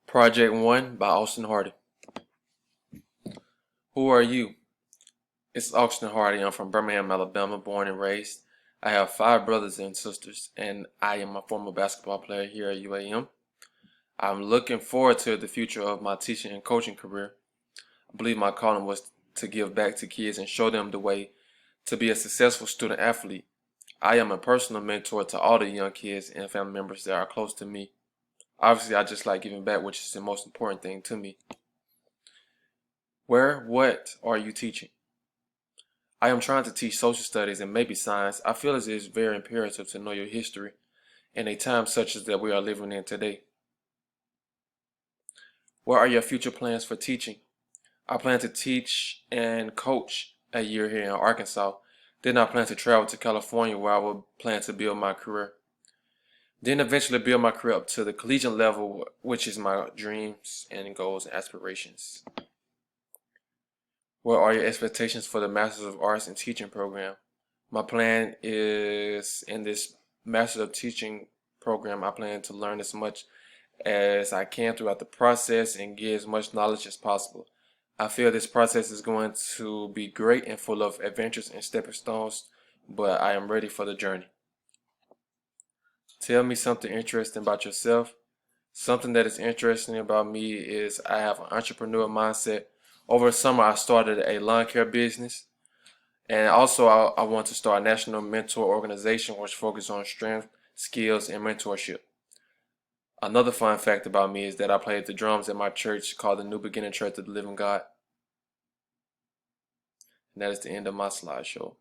Project 1 by Austin Hardy. Who are you? It's Austin Hardy. I'm from Birmingham, Alabama, born and raised. I have 5 brothers and sisters, and I am a former basketball player here at UAM. I'm looking forward to the future of my teaching and coaching career. I believe my calling was to give back to kids and show them the way to be a successful student athlete. I am a personal mentor to all the young kids and family members that are close to me. Obviously, I just like giving back, which is the most important thing to me. What are you teaching? I am trying to teach social studies and maybe science. I feel as it is very imperative to know your history in a time such as that we are living in today. What are your future plans for teaching? I plan to teach and coach a year here in Arkansas. Then I plan to travel to California where I will plan to build my career. Then eventually build my career up to the collegiate level, which is my dreams and goals and aspirations. What are your expectations for the Masters of Arts in Teaching program? My plan is in this Master of Teaching program, I plan to learn as much as I can throughout the process and get as much knowledge as possible. I feel this process is going to be great and full of adventures and stepping stones, but I am ready for the journey. Tell me something interesting about yourself. Something that is interesting about me is I have an entrepreneur mindset. Over the summer, I started a lawn care business. And also, I want to start a national mentor organization which focuses on strength, skills, and mentorship. Another fun fact about me is that I played the drums at my church called the New Beginning Church of the Living God. And that is the end of my slideshow.